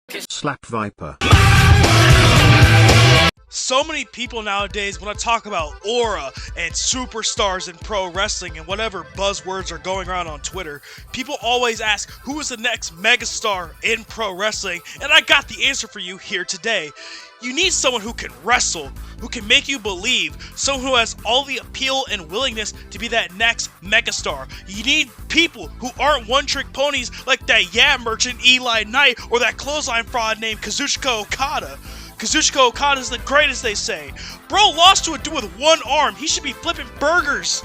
SlapViper. So many people nowadays want to talk about aura and superstars in pro wrestling and whatever buzzwords are going around on Twitter. People always ask, who is the next megastar in pro wrestling? And I got the answer for you here today. You need someone who can wrestle, who can make you believe, someone who has all the appeal and willingness to be that next megastar. You need people who aren't one-trick ponies like that merchant Eli Knight or that clothesline fraud named Kazuchika Okada. Kazuchika Okada is the greatest, they say. Bro lost to a dude with one arm. He should be flipping burgers.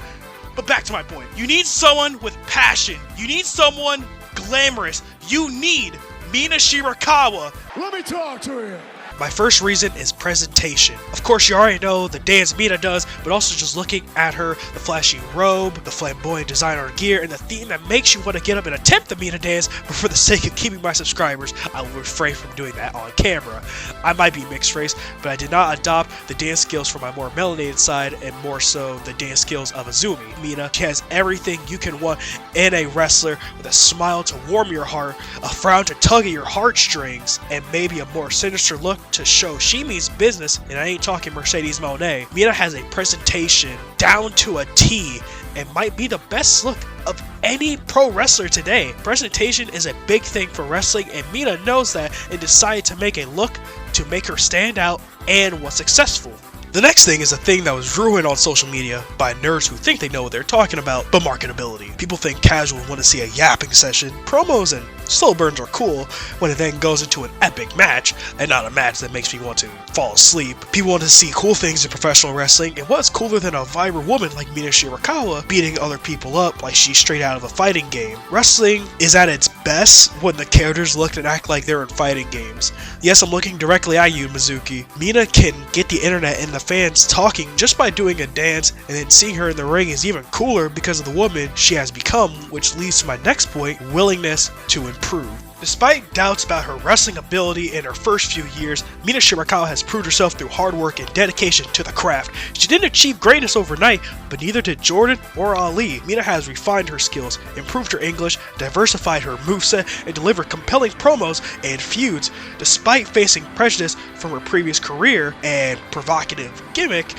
But back to my point. You need someone with passion. You need someone glamorous. You need Mina Shirakawa. Let me talk to you. My first reason is presentation. Of course, you already know the dance Mina does, but also just looking at her, the flashy robe, the flamboyant designer gear, and the theme that makes you want to get up and attempt the Mina dance, but for the sake of keeping my subscribers, I will refrain from doing that on camera. I might be mixed race, but I did not adopt the dance skills from my more melanated side, and more so the dance skills of Azumi. Mina, she has everything you can want in a wrestler, with a smile to warm your heart, a frown to tug at your heartstrings, and maybe a more sinister look to show she means business, and I ain't talking Mercedes Monet. Mina has a presentation down to a T and might be the best look of any pro wrestler today. Presentation is a big thing for wrestling, and Mina knows that and decided to make a look to make her stand out and was successful. The next thing is a thing that was ruined on social media by nerds who think they know what they're talking about, but marketability. People think casuals want to see a yapping session. Promos and slow burns are cool when it then goes into an epic match, and not a match that makes me want to fall asleep. People want to see cool things in professional wrestling, and what's cooler than a vibrant woman like Mina Shirakawa beating other people up like she's straight out of a fighting game? Wrestling is at its best when the characters look and act like they're in fighting games. Yes, I'm looking directly at you, Mizuki. Mina can get the internet and the fans talking just by doing a dance, and then seeing her in the ring is even cooler because of the woman she has become, which leads to my next point, willingness to improve. Despite doubts about her wrestling ability in her first few years, Mina Shirakawa has proved herself through hard work and dedication to the craft. She didn't achieve greatness overnight, but neither did Jordan or Ali. Mina has refined her skills, improved her English, diversified her moveset, and delivered compelling promos and feuds. Despite facing prejudice from her previous career and provocative gimmick,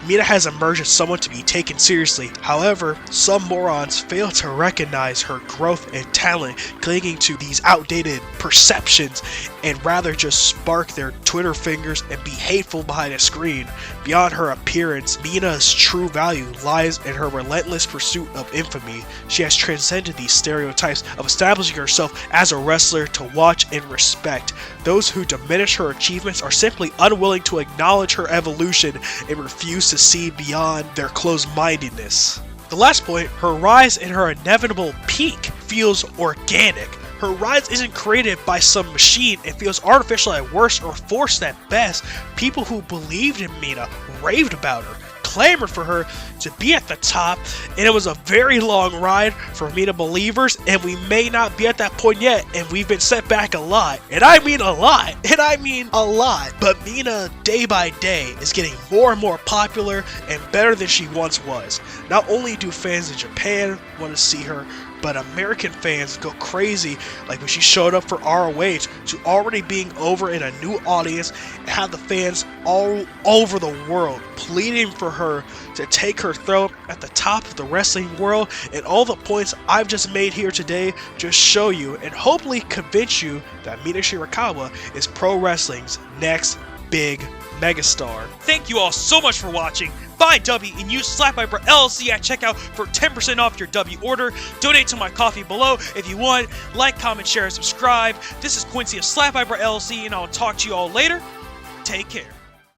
Mina has emerged as someone to be taken seriously. However, some morons fail to recognize her growth and talent, clinging to these outdated perceptions and rather just spark their Twitter fingers and be hateful behind a screen. Beyond her appearance, Mina's true value lies in her relentless pursuit of infamy. She has transcended these stereotypes of establishing herself as a wrestler to watch and respect. Those who diminish her achievements are simply unwilling to acknowledge her evolution and refuse to see beyond their closed-mindedness. The last point, her rise and her inevitable peak feels organic. Her rise isn't created by some machine and feels artificial at worst or forced at best. People who believed in Mina raved about her, clamored for her to be at the top, and it was a very long ride for Mina believers, and we may not be at that point yet, and we've been set back a lot. And I mean a lot. But Mina, day by day, is getting more and more popular and better than she once was. Not only do fans in Japan want to see her, but American fans go crazy, like when she showed up for ROH, to already being over in a new audience and have the fans all over the world pleading for her to take her throne at the top of the wrestling world. And all the points I've just made here today just show you and hopefully convince you that Mina Shirakawa is pro wrestling's next big megastar. Thank you all so much for watching. Buy W and use SlapViperLLC at checkout for 10% off your W order. Donate to my coffee below if you want. Like, comment, share, and subscribe. This is Quincy of SlapViperLLC, and I'll talk to you all later. Take care.